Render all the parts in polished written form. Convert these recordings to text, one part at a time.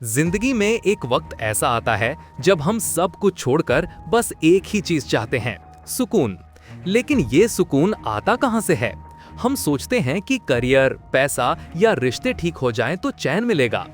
जिंदगी में एक वक्त ऐसा आता है जब हम सब कुछ छोड़कर बस एक ही चीज चाहते हैं, सुकून। लेकिन ये सुकून आता कहाँ से है? हम सोचते हैं कि करियर, पैसा या रिश्ते ठीक हो जाएं तो चैन मिलेगा।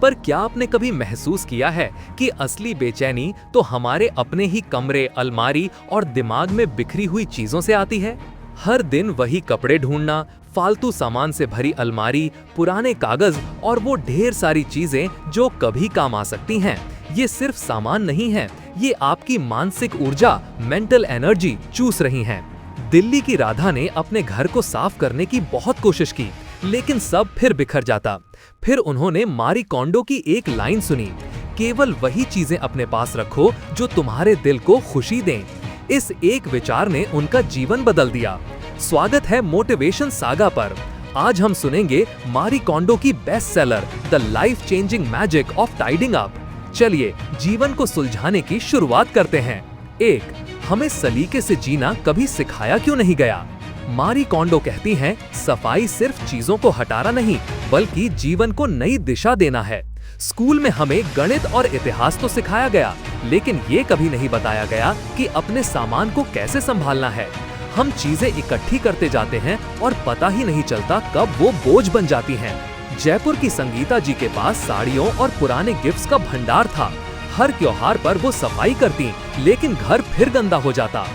पर क्या आपने कभी महसूस किया है कि असली बेचैनी तो हमारे अपने ही कमरे, अलमारी और दिमाग में बिखरी हुई चीजों से आती है? हर दिन वही कपड़े ढूंढना, फालतू सामान से भरी अलमारी, पुराने कागज और वो ढेर सारी चीजें जो कभी काम आ सकती हैं। ये सिर्फ सामान नहीं है, ये आपकी मानसिक ऊर्जा, मेंटल एनर्जी चूस रही हैं। दिल्ली की राधा ने अपने घर को साफ करने की बहुत कोशिश की, लेकिन सब फिर बिखर जाता। फिर उन्होंने मारी कोंडो की एक लाइन सुनी, केवल वही चीजें अपने पास रखो जो तुम्हारे दिल को खुशी दें। इस एक विचार ने उनका जीवन बदल दिया। स्वागत है मोटिवेशन सागा पर। आज हम सुनेंगे मारी कोंडो की best seller the life changing magic of tidying up. चलिए जीवन को सुलझाने की शुरुआत करते हैं। 1. हमें सलीके से जीना कभी सिखाया क्यों नहीं गया? मारी कोंडो कहती हैं, सफाई सिर्फ चीजों को हटाना नहीं, बल्कि जीवन को नई दिशा देना है। स्कूल में हमें गणित और इतिहास तो सिखाया गया, लेकिन ये कभी नहीं बताया गया कि अपने सामान को कैसे संभालना है। हम चीजें इकट्ठी करते जाते हैं और पता ही नहीं चलता कब वो बोझ बन जाती हैं। जयपुर की संगीता जी के पास साड़ियों और पुराने गिफ्ट्स का भंडार था। हर त्योहार पर वो सफाई करती, लेकिन घर फिर गंदा हो जाता।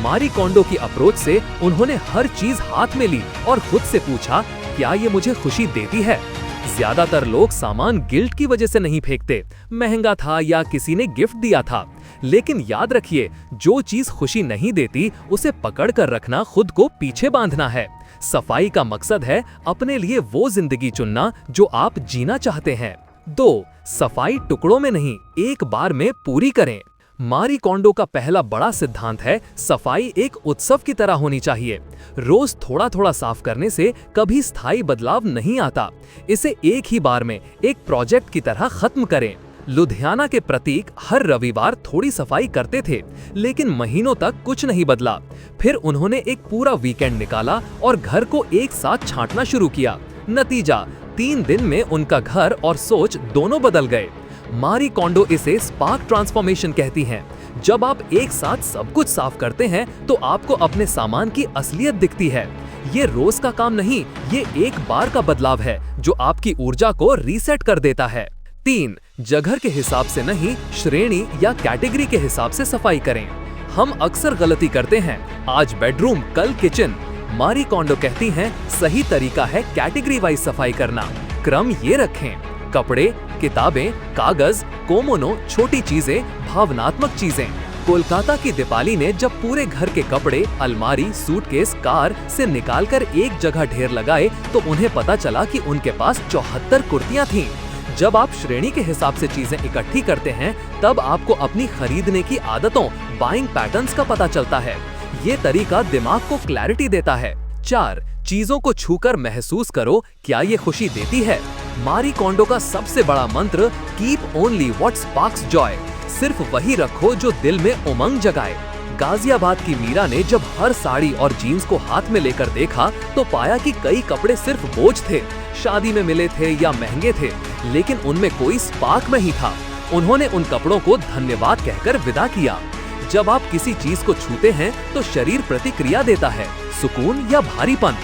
मारी कोंडो की अप्रोच से उन्होंने हर चीज हाथ में ली और खुद से पूछा, क्या ये मुझे खुशी देती है? ज्यादातर लोग सामान गिल्ट की वजह से नहीं फेंकते, महंगा था या किसी ने गिफ्ट दिया था। लेकिन याद रखिए, जो चीज खुशी नहीं देती उसे पकड़ कर रखना खुद को पीछे बांधना है। सफाई का मकसद है अपने लिए वो जिंदगी चुनना जो आप जीना चाहते हैं। 2. सफाई टुकड़ों में नहीं, एक बार में पूरी करें। मारी कोंडो का पहला बड़ा सिद्धांत है, सफाई एक उत्सव की तरह होनी चाहिए। रोज थोड़ा थोड़ा साफ करने से कभी स्थायी बदलाव नहीं आता। इसे एक ही बार में एक प्रोजेक्ट की तरह खत्म करें। लुधियाना के प्रतीक हर रविवार थोड़ी सफाई करते थे, लेकिन महीनों तक कुछ नहीं बदला। फिर उन्होंने एक पूरा वीकेंड निकाला और घर को एक साथ छांटना शुरू किया। नतीजा, 3 दिन में उनका घर और सोच दोनों बदल गए। मारी कोंडो इसे स्पार्क ट्रांसफॉर्मेशन कहती हैं। जब आप एक साथ सब कुछ साफ करते हैं तो आपको अपने सामान की असलियत दिखती है। ये रोज का काम नहीं, ये एक बार का बदलाव है जो आपकी ऊर्जा को रीसेट कर देता है। 3. जगह के हिसाब से नहीं, श्रेणी या कैटेगरी के हिसाब से सफाई करें। हम अक्सर गलती करते हैं, आज बेडरूम कल किचन। मारी कोंडो कहती हैं, सही तरीका है कैटेगरी वाइज सफाई करना। क्रम ये रखें, कपड़े, किताबें, कागज, कोमोनो, छोटी चीजें, भावनात्मक चीजें। कोलकाता की दीपाली ने जब पूरे घर के कपड़े, अलमारी, सूटकेस, कार से निकालकर एक जगह ढेर लगाए तो उन्हें पता चला कि उनके पास 74 कुर्तियां थीं। जब आप श्रेणी के हिसाब से चीजें इकट्ठी करते हैं, तब आपको अपनी खरीदने की आदतों, बाइंग पैटर्न्स का पता चलता है। ये तरीका दिमाग को क्लैरिटी देता है। 4. चीजों को छूकर महसूस करो, क्या ये खुशी देती है? मारी कोंडो का सबसे बड़ा मंत्र, keep only what sparks Joy. सिर्फ वही रखो जो दिल में उमंग जगाए। गाजियाबाद की मीरा ने जब हर साड़ी और जीन्स को हाथ में लेकर देखा तो पाया कि कई कपड़े सिर्फ बोझ थे, शादी में मिले थे या महंगे थे, लेकिन उनमें कोई स्पार्क नहीं था। उन्होंने उन कपड़ों को धन्यवाद कहकर विदा किया। जब आप किसी चीज को छूते हैं तो शरीर प्रतिक्रिया देता है, सुकून या भारीपन।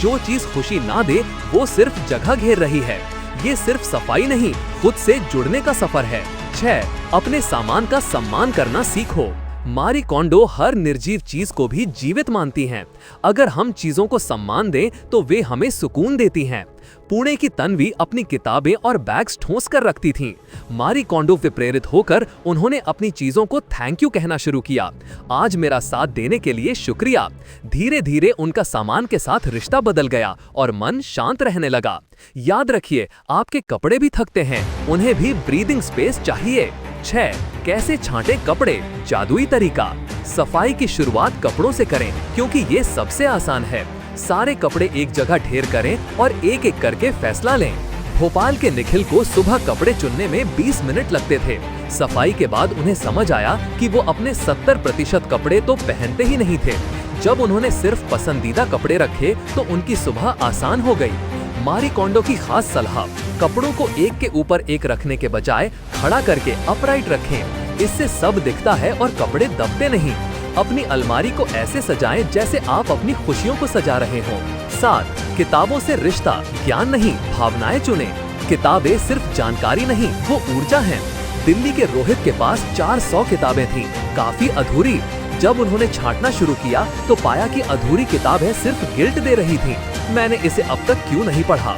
जो चीज खुशी ना दे वो सिर्फ जगह घेर रही है। ये सिर्फ सफाई नहीं, खुद से जुड़ने का सफर है। 6. अपने सामान का सम्मान करना सीखो। मारी कोंडो हर निर्जीव चीज को भी जीवित मानती हैं। अगर हम चीजों को सम्मान दें तो वे हमें सुकून देती हैं। पुणे की तन्वी अपनी किताबें और बैग्स ठोंस कर रखती थीं। मारी कोंडो से प्रेरित होकर उन्होंने अपनी चीजों को थैंक यू कहना शुरू किया। आज मेरा साथ देने के लिए शुक्रिया। धीरे धीरे उनका सामान के साथ रिश्ता बदल गया और मन शांत रहने लगा। याद रखिए, आपके कपड़े भी थकते हैं, उन्हें भी ब्रीदिंग स्पेस चाहिए। 6. कैसे छांटे कपड़े, जादुई तरीका। सफाई की शुरुआत कपड़ों से करें, क्योंकि ये सबसे आसान है। सारे कपड़े एक जगह ढेर करें और एक एक करके फैसला लें। भोपाल के निखिल को सुबह कपड़े चुनने में 20 मिनट लगते थे। सफाई के बाद उन्हें समझ आया कि वो अपने 70% कपड़े तो पहनते ही नहीं थे। जब उन्होंने सिर्फ पसंदीदा कपड़े रखे तो उनकी सुबह आसान हो गई। मारी कोंडो की खास सलाह, कपड़ों को एक के ऊपर एक रखने के बजाय खड़ा करके अपराइट रखें। इससे सब दिखता है और कपड़े दबते नहीं। अपनी अलमारी को ऐसे सजाएं जैसे आप अपनी खुशियों को सजा रहे हों। 7. किताबों से रिश्ता, ज्ञान नहीं भावनाएं चुनें। किताबें सिर्फ जानकारी नहीं, वो ऊर्जा हैं। दिल्ली के रोहित के पास 400 किताबें थीं, काफी अधूरी। जब उन्होंने छांटना शुरू किया तो पाया कि अधूरी किताबें सिर्फ गिल्ट दे रही थीं। मैंने इसे अब तक क्यों नहीं पढ़ा।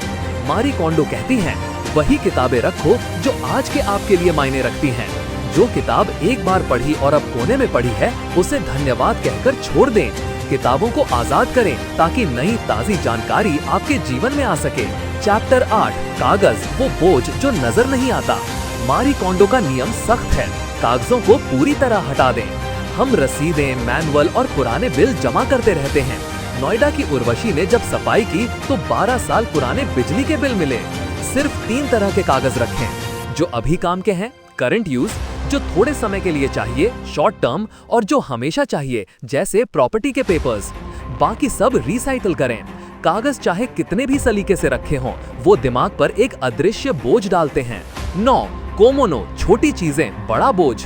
मारी कोंडो कहती हैं, वही किताबें रखो जो आज के आपके लिए मायने रखती हैं। जो किताब एक बार पढ़ी और अब कोने में पड़ी है, उसे धन्यवाद कहकर छोड़ दें। किताबों को आजाद करें ताकि नई ताज़ी जानकारी आपके जीवन में आ सके। चैप्टर 8, कागज वो बोझ जो नजर नहीं आता। मारी कोंडो का नियम सख्त है, कागजों को पूरी तरह हटा दें। हम रसीदें, मैनुअल और पुराने बिल जमा करते रहते हैं। नोएडा की उर्वशी ने जब सफाई की तो 12 साल पुराने बिजली के बिल मिले। सिर्फ 3 तरह के कागज रखें, जो अभी काम के हैं, करंट यूज, जो थोड़े समय के लिए चाहिए, शॉर्ट टर्म, और जो हमेशा चाहिए, जैसे प्रॉपर्टी के पेपर्स। बाकी सब रिसाइकल करें। कागज चाहे कितने भी सलीके से रखे हों, वो दिमाग पर एक अदृश्य बोझ डालते हैं। 9. कोमोनो, छोटी चीजें बड़ा बोझ।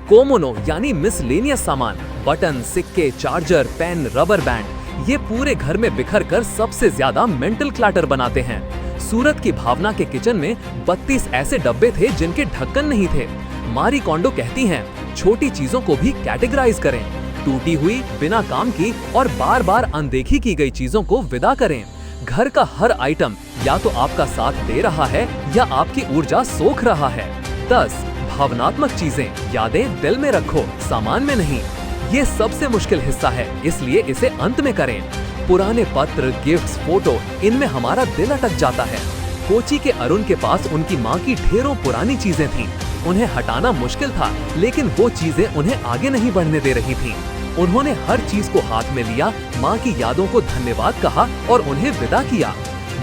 कोमोनो यानी मिसलेनियस सामान, बटन, सिक्के, चार्जर, पेन, रबर बैंड, ये पूरे घर में बिखर कर सबसे ज्यादा मेंटल क्लटर बनाते हैं। सूरत की भावना के किचन में 32 ऐसे डब्बे थे जिनके ढक्कन नहीं थे। मारी कोंडो कहती हैं, छोटी चीजों को भी कैटेगराइज करें। टूटी हुई, बिना काम की और बार बार अनदेखी की गई चीजों को विदा करें। घर का हर आइटम या तो आपका साथ दे रहा है या आपकी ऊर्जा सोख रहा है। 10. भावनात्मक चीजें, यादें दिल में रखो, सामान में नहीं। ये सबसे मुश्किल हिस्सा है, इसलिए इसे अंत में करें। पुराने पत्र, गिफ्ट्स, फोटो, इनमें हमारा दिल अटक जाता है। कोची के अरुण के पास उनकी माँ की ढेरों पुरानी चीजें थीं। उन्हें हटाना मुश्किल था, लेकिन वो चीजें उन्हें आगे नहीं बढ़ने दे रही थीं। उन्होंने हर चीज को हाथ में लिया, माँ की यादों को धन्यवाद कहा और उन्हें विदा किया।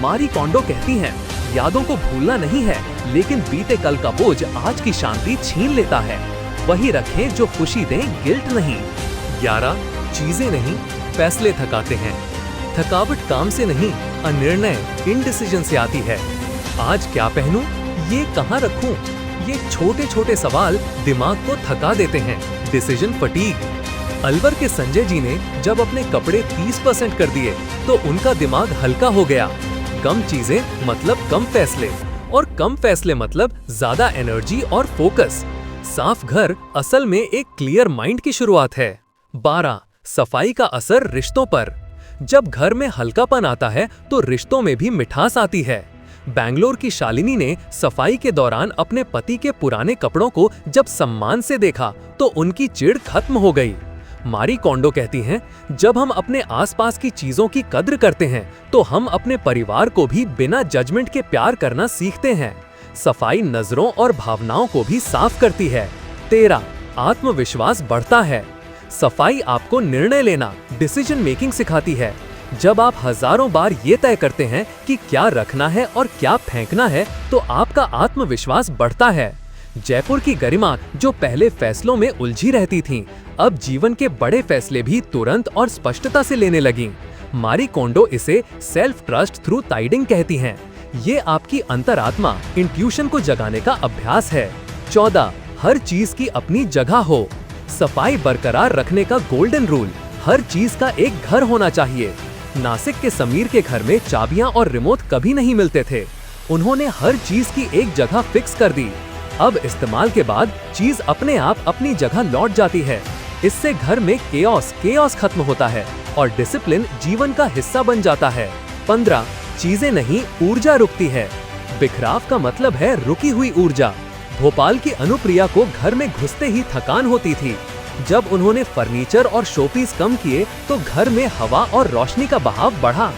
मारी कोंडो कहती हैं, यादों को भूलना नहीं है, लेकिन बीते कल का बोझ आज की शांति छीन लेता है। वही रखें जो खुशी दें, गिल्ट नहीं। 11. चीजें नहीं, फैसले थकाते हैं। थकावट काम से नहीं, अनिर्णय, इनडिसीजन से आती है। आज क्या पहनूं, ये कहाँ रखूं, ये छोटे छोटे सवाल दिमाग को थका देते हैं। Decision fatigue. अलवर के संजय जी ने जब अपने कपड़े 30% कर दिए तो उनका दिमाग हल्का हो गया। कम चीजें मतलब कम फैसले, और कम फैसले मतलब ज्यादा एनर्जी और फोकस। साफ घर असल में एक क्लियर माइंड की शुरुआत है। 12. सफाई का असर रिश्तों पर। जब घर में हल्कापन आता है तो रिश्तों में भी मिठास आती है। बैंगलोर की शालिनी ने सफाई के दौरान अपने पति के पुराने कपड़ों को जब सम्मान से देखा तो उनकी चिढ़ खत्म हो गई। मारी कोंडो कहती हैं, जब हम अपने आसपास की चीजों की कद्र करते हैं तो हम अपने परिवार को भी बिना जजमेंट के प्यार करना सीखते हैं। सफाई नजरों और भावनाओं को भी साफ करती है। 13. आत्मविश्वास बढ़ता है। सफाई आपको निर्णय लेना, डिसीजन मेकिंग सिखाती है। जब आप हजारों बार ये तय करते हैं कि क्या रखना है और क्या फेंकना है, तो आपका आत्मविश्वास बढ़ता है। जयपुर की गरिमा, जो पहले फैसलों में उलझी रहती थीं, अब जीवन के बड़े फैसले भी तुरंत और स्पष्टता से लेने लगीं। मारी कोंडो इसे सेल्फ ट्रस्ट थ्रू टाइडिंग कहती हैं। ये आपकी अंतरात्मा, इंट्यूशन को जगाने का अभ्यास है। 14. हर चीज की अपनी जगह हो। सफाई बरकरार रखने का गोल्डन रूल, हर चीज का एक घर होना चाहिए। नासिक के समीर के घर में चाबियां और रिमोट कभी नहीं मिलते थे। उन्होंने हर चीज की एक जगह फिक्स कर दी। अब इस्तेमाल के बाद चीज अपने आप अपनी जगह लौट जाती है। इससे घर में केओस खत्म होता है और डिसिप्लिन जीवन का हिस्सा बन जाता है। 15. चीजें नहीं, ऊर्जा रुकती है। बिखराव का मतलब है रुकी हुई ऊर्जा। भोपाल की अनुप्रिया को घर में घुसते ही थकान होती थी। जब उन्होंने फर्नीचर और शोपीस कम किए तो घर में हवा और रोशनी का बहाव बढ़ा।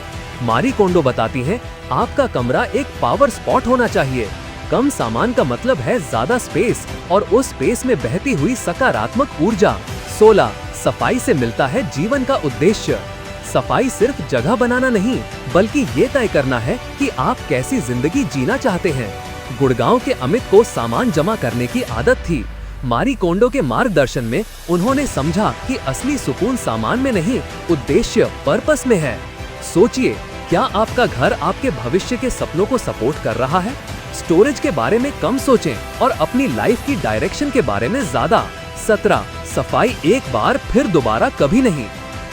मारी कोंडो बताती हैं, आपका कमरा एक पावर स्पॉट होना चाहिए। कम सामान का मतलब है ज्यादा स्पेस, और उस स्पेस में बहती हुई सकारात्मक ऊर्जा। 16. सफाई से मिलता है जीवन का उद्देश्य। सफाई सिर्फ जगह बनाना नहीं, बल्कि ये तय करना है कि आप कैसी जिंदगी जीना चाहते हैं। गुड़गांव के अमित को सामान जमा करने की आदत थी। मारी कोंडो के मार्गदर्शन में उन्होंने समझा कि असली सुकून सामान में नहीं, उद्देश्य, पर्पस में है। सोचिए, क्या आपका घर आपके भविष्य के सपनों को सपोर्ट कर रहा है? स्टोरेज के बारे में कम सोचें और अपनी लाइफ की डायरेक्शन के बारे में ज्यादा। 17 सफाई एक बार फिर दोबारा कभी नहीं।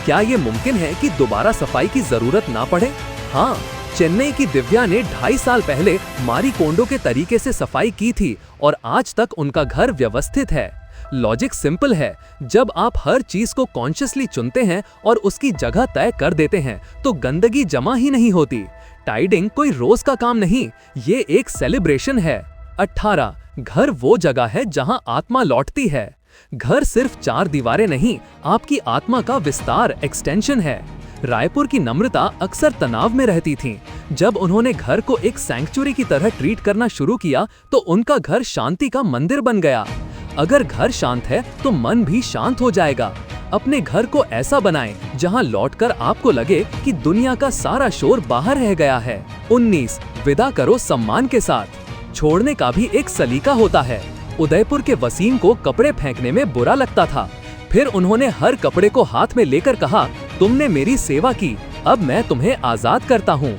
क्या ये मुमकिन है कि दोबारा सफाई की जरूरत ना पड़े? हाँ, चेन्नई की दिव्या ने 2.5 साल पहले मारी कोंडो के तरीके से सफाई की थी और आज तक उनका घर व्यवस्थित है। लॉजिक सिंपल है, जब आप हर चीज को कॉन्शियसली चुनते हैं और उसकी जगह तय कर देते हैं तो गंदगी जमा ही नहीं होती। टाइडिंग कोई रोज का काम नहीं, ये एक सेलिब्रेशन है। 18 घर वो जगह है जहां आत्मा लौटती है। घर सिर्फ 4 दीवारें नहीं, आपकी आत्मा का विस्तार, एक्सटेंशन है। रायपुर की नम्रता अक्सर तनाव में रहती थीं। जब उन्होंने घर को एक सैंक्चुरी की तरह ट्रीट करना शुरू किया तो उनका घर शांति का मंदिर बन गया। अगर घर शांत है तो मन भी शांत हो जाएगा। अपने घर को ऐसा बनाएं जहां लौटकर आपको लगे कि दुनिया का सारा शोर बाहर रह गया है। 19 विदा करो सम्मान के साथ। छोड़ने का भी एक सलीका होता है। उदयपुर के वसीम को कपड़े फेंकने में बुरा लगता था, फिर उन्होंने हर कपड़े को हाथ में लेकर कहा, तुमने मेरी सेवा की, अब मैं तुम्हें आजाद करता हूँ।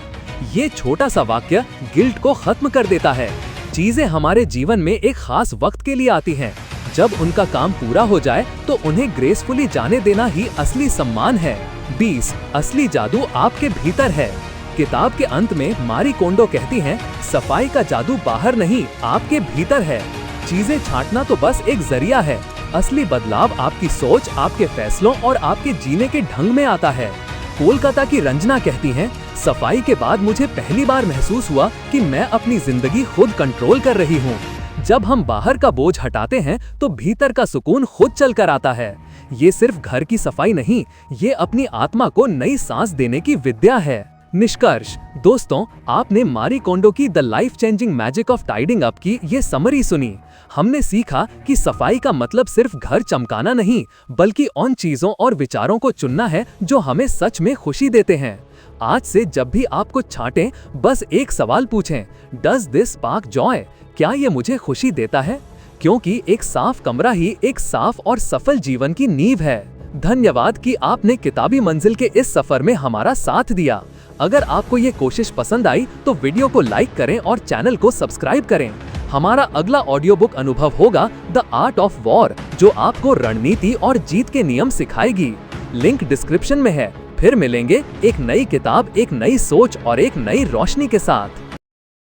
ये छोटा सा वाक्य गिल्ट को खत्म कर देता है। चीजें हमारे जीवन में एक खास वक्त के लिए आती हैं। जब उनका काम पूरा हो जाए तो उन्हें ग्रेसफुली जाने देना ही असली सम्मान है। 20 असली जादू आपके भीतर है। किताब के अंत में मारी कोंडो कहती हैं, सफाई का जादू बाहर नहीं, आपके भीतर है। चीजें छांटना तो बस एक जरिया है, असली बदलाव आपकी सोच, आपके फैसलों और आपके जीने के ढंग में आता है। कोलकाता की रंजना कहती हैं, सफाई के बाद मुझे पहली बार महसूस हुआ कि मैं अपनी जिंदगी खुद कंट्रोल कर रही हूँ। जब हम बाहर का बोझ हटाते हैं तो भीतर का सुकून खुद चल कर आता है। ये सिर्फ घर की सफाई नहीं, ये अपनी आत्मा को नई सांस देने की विद्या है। निष्कर्ष दोस्तों, आपने मारी कोंडो की the life changing magic of tidying up की ये समरी सुनी। हमने सीखा कि सफाई का मतलब सिर्फ घर चमकाना नहीं, बल्कि उन चीजों और विचारों को चुनना है जो हमें सच में खुशी देते हैं। आज से जब भी आप कुछ छांटें, बस एक सवाल पूछें, डज दिस स्पार्क जॉय? क्या ये मुझे खुशी देता है? क्योंकि एक साफ कमरा ही एक साफ और सफल जीवन की नींव है। धन्यवाद कि आपने किताबी मंजिल के इस सफर में हमारा साथ दिया। अगर आपको ये कोशिश पसंद आई तो वीडियो को लाइक करें और चैनल को सब्सक्राइब करें। हमारा अगला ऑडियो बुक अनुभव होगा द आर्ट ऑफ वॉर, जो आपको रणनीति और जीत के नियम सिखाएगी। लिंक डिस्क्रिप्शन में है। फिर मिलेंगे एक नई किताब, एक नई सोच और एक नई रोशनी के साथ।